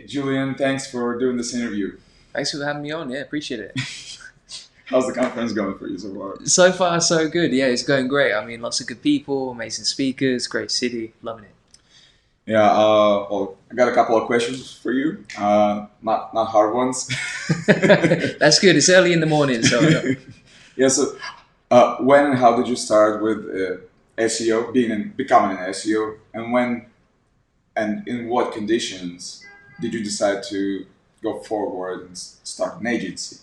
Julian, thanks for doing this interview. Thanks for having me on. Yeah, appreciate it. How's the conference going for you so far? So far, so good. Yeah, it's going great. I mean, lots of good people, amazing speakers, great city. Loving it. Yeah, well, I got a couple of questions for you. Not hard ones. That's good. It's early in the morning, so Yeah, so when and how did you start with SEO, becoming an SEO, and when and in what conditions did you decide to go forward and start an agency?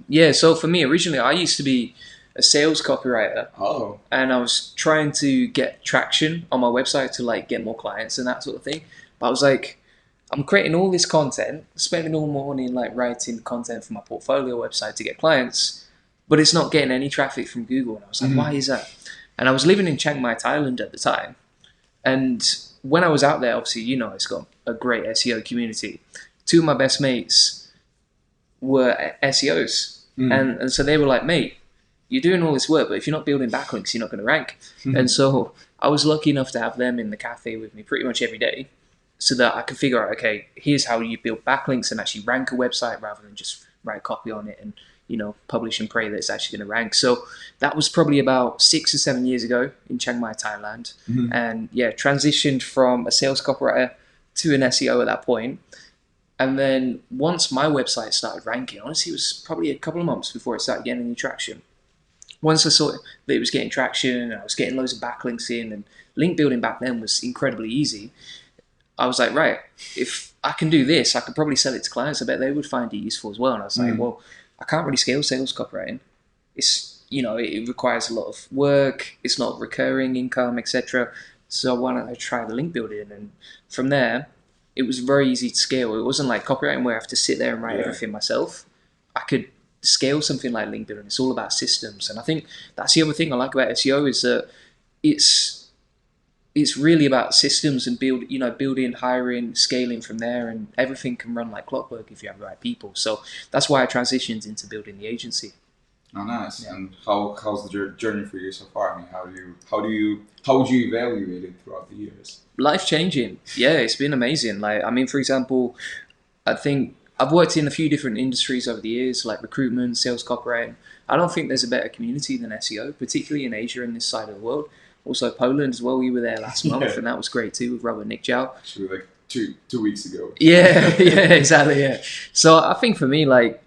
yeah. So for me, originally, I used to be a sales copywriter, Oh, and I was trying to get traction on my website to like get more clients and that sort of thing. But I was like, I'm creating all this content, spending all morning like writing content for my portfolio website to get clients, but it's not getting any traffic from Google. And I was like, why is that? And I was living in Chiang Mai, Thailand at the time. And when I was out there, obviously, it's got a great SEO community. Two of my best mates were SEOs. And so they were like, mate, you're doing all this work, but if you're not building backlinks, you're not going to rank. And so I was lucky enough to have them in the cafe with me pretty much every day so that I could figure out, okay, here's how you build backlinks and actually rank a website rather than just write copy on it and, publish and pray that it's actually going to rank. So that was probably about 6 or 7 years ago in Chiang Mai, Thailand. And yeah, transitioned from a sales copywriter to an SEO at that point. And then once my website started ranking, honestly, it was probably a couple of months before it started getting any traction. Once I saw that it was getting traction and I was getting loads of backlinks in, and link building back then was incredibly easy, I was like, right, if I can do this, I could probably sell it to clients. I bet they would find it useful as well. And I was like, well, I can't really scale sales copywriting. It requires a lot of work. It's not recurring income, etc. So why don't I try the link building? And from there, it was very easy to scale. It wasn't like copywriting where I have to sit there and write everything myself. I could scale something like link building. It's all about systems. And I think that's the other thing I like about SEO is that it's really about systems and building, hiring, scaling from there, and everything can run like clockwork if you have the right people. So that's why I transitioned into building the agency. oh, nice. Yeah. And how's the journey for you so far? I mean, how would you evaluate it throughout the years? Life changing. Yeah, it's been amazing. Like, I mean, for example, I think I've worked in a few different industries over the years, like recruitment, sales copywriting. I don't think there's a better community than SEO, particularly in Asia and this side of the world. Also Poland as well. We were there last month, and that was great too with Robert Nick Chow. Actually, like two weeks ago. Yeah, yeah, exactly. Yeah. So I think for me, like,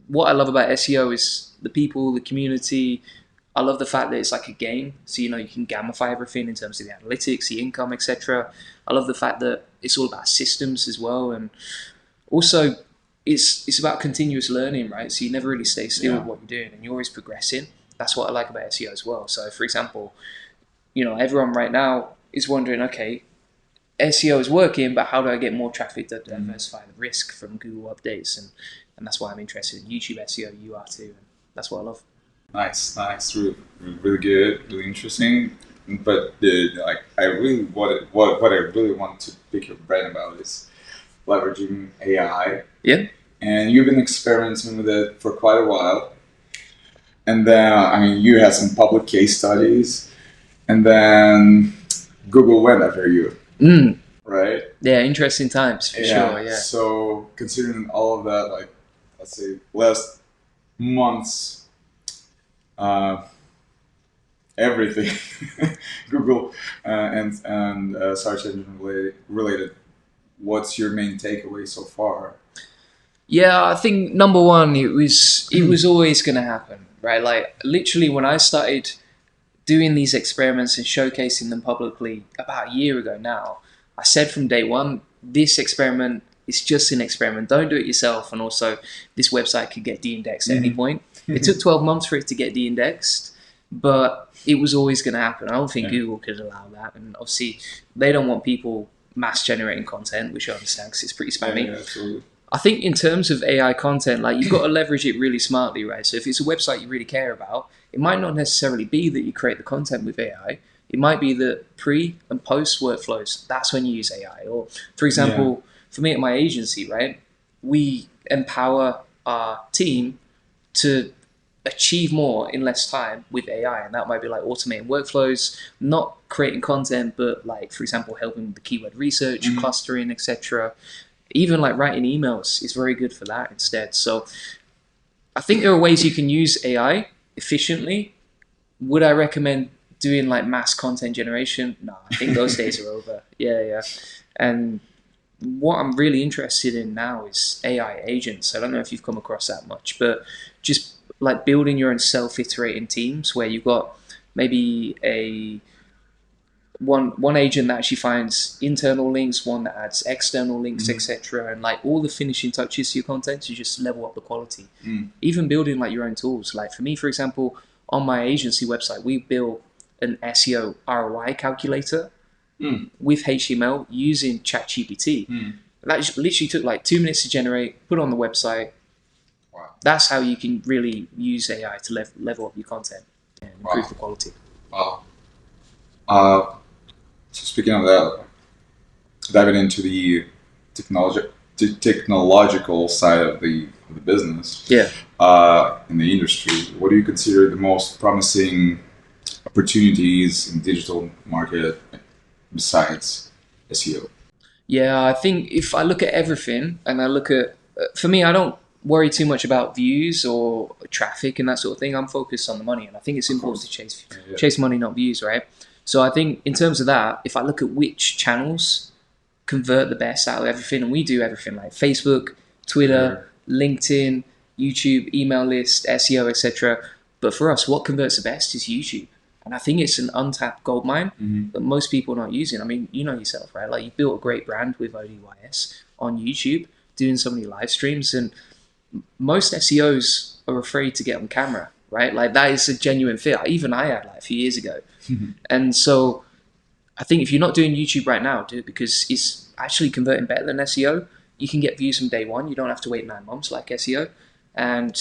what I love about SEO is the people, the community. I love the fact that it's like a game, so you can gamify everything in terms of the analytics, the income, etc. I love the fact that it's all about systems as well, and also it's about continuous learning, right? So you never really stay still with what you're doing, and you're always progressing. That's what I like about SEO as well. So, for example, everyone right now is wondering, okay, SEO is working, but how do I get more traffic to diversify the risk from Google updates? And that's why I'm interested in YouTube SEO. You are too, and that's what I love. Nice, really, really good, really interesting. But I really what I really want to pick your brain about is leveraging AI. Yeah. And you've been experimenting with it for quite a while. And then, I mean, you had some public case studies, and then Google went after you, right? Yeah, interesting times for sure. Yeah. So considering all of that, like, let's say last month's everything, Google and search engine related, what's your main takeaway so far? Yeah, I think number one, it was always going to happen, right? Like literally when I started doing these experiments and showcasing them publicly about a year ago now, I said from day one, this experiment is just an experiment. Don't do it yourself. And also this website could get de-indexed at any point. It took 12 months for it to get de-indexed, but it was always going to happen. I don't think Google could allow that. And obviously they don't want people mass generating content, which I understand because it's pretty spammy. Yeah, absolutely. I think in terms of AI content, like you've got to leverage it really smartly, right? So if it's a website you really care about, it might not necessarily be that you create the content with AI. It might be the pre and post workflows. That's when you use AI. Or for example, for me at my agency, right, we empower our team to achieve more in less time with AI. And that might be like automating workflows, not creating content, but like, for example, helping with the keyword research, clustering, etc. Even like writing emails is very good for that instead. So I think there are ways you can use AI efficiently. Would I recommend doing like mass content generation? No, I think those days are over. Yeah. And what I'm really interested in now is AI agents. I don't know if you've come across that much, but just like building your own self-iterating teams where you've got maybe a one agent that actually finds internal links, one that adds external links, etc., and like all the finishing touches to your content to just level up the quality. Even building like your own tools. Like for me, for example, on my agency website, we built an SEO ROI calculator with HTML using ChatGPT. That literally took like 2 minutes to generate, put on the website. Wow. That's how you can really use AI to level up your content and improve the quality. Wow. So speaking of that, diving into the technological side of the business, in the industry, what do you consider the most promising opportunities in digital market besides SEO? Yeah, I think if I look at everything and I look at, for me, I don't worry too much about views or traffic and that sort of thing. I'm focused on the money, and I think it's important to chase money, not views, right? So I think in terms of that, if I look at which channels convert the best out of everything, and we do everything like Facebook, Twitter, LinkedIn, YouTube, email list, SEO, etc. But for us, what converts the best is YouTube. And I think it's an untapped gold mine that most people are not using. I mean, you know yourself, right? Like you built a great brand with Odys on YouTube, doing so many live streams, and most SEOs are afraid to get on camera, right? Like that is a genuine fear. Even I had like a few years ago. And so I think if you're not doing YouTube right now, do it, because it's actually converting better than SEO. You can get views from day one. You don't have to wait 9 months like SEO. And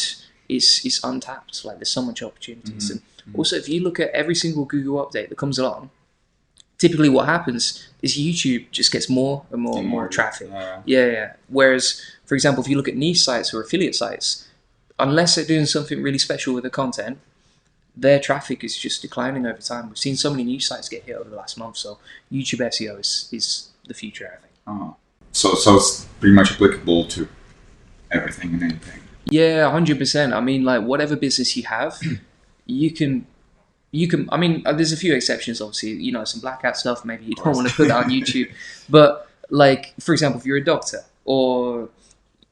it's untapped. Like there's so much opportunities. And also, if you look at every single Google update that comes along, typically what happens is YouTube just gets more and more and more traffic. Yeah. Whereas, for example, if you look at niche sites or affiliate sites, unless they're doing something really special with the content, their traffic is just declining over time. We've seen so many niche sites get hit over the last month. So YouTube SEO is the future, I think. So it's pretty much applicable to everything and anything. Yeah, 100%. I mean, like whatever business you have, you can. I mean, there's a few exceptions, obviously. You know, some black hat stuff. Maybe you don't want to put that on YouTube. But like, for example, if you're a doctor or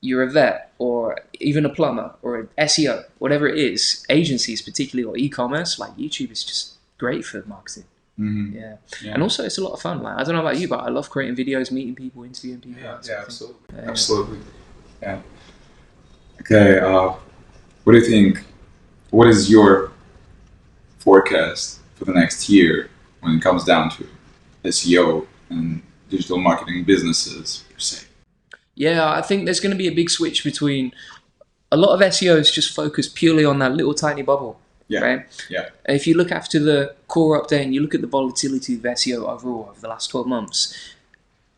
you're a vet or even a plumber or an SEO, whatever it is, agencies particularly or e-commerce, like YouTube is just great for marketing. Yeah. And also it's a lot of fun. Like I don't know about you, but I love creating videos, meeting people, interviewing people. Absolutely. Yeah. Okay. What do you think? What is your forecast for the next year when it comes down to SEO and digital marketing businesses per se? Yeah, I think there's going to be a big switch between a lot of SEOs just focus purely on that little tiny bubble, right? Yeah. And if you look after the core update and you look at the volatility of SEO overall over the last 12 months,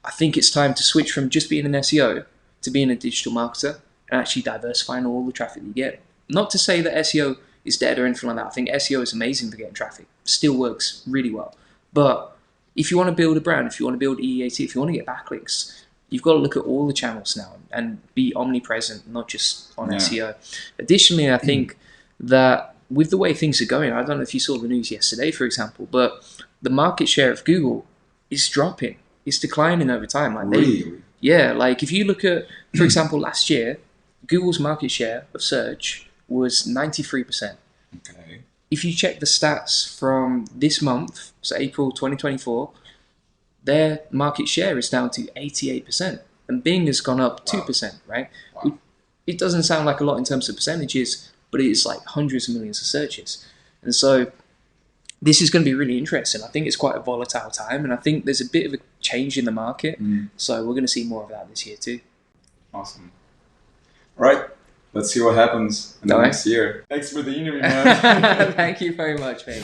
I think it's time to switch from just being an SEO to being a digital marketer and actually diversifying all the traffic you get. Not to say that SEO is dead or anything like that. I think SEO is amazing for getting traffic. Still works really well. But if you want to build a brand, if you want to build EAT, if you want to get backlinks, you've got to look at all the channels now and be omnipresent, not just on SEO. Additionally, I think that with the way things are going, I don't know if you saw the news yesterday, for example, but the market share of Google is dropping. It's declining over time. Like Really? Yeah, like if you look at, for example, last year, Google's market share of search was 93%. Okay. If you check the stats from this month, so April 2024, their market share is down to 88%. And Bing has gone up 2%, right? Wow. It doesn't sound like a lot in terms of percentages, but it's like hundreds of millions of searches. And so this is going to be really interesting. I think it's quite a volatile time, and I think there's a bit of a change in the market. So we're going to see more of that this year too. Awesome. All right. Let's see what happens in the next year. Thanks for the interview, man. Thank you very much, mate.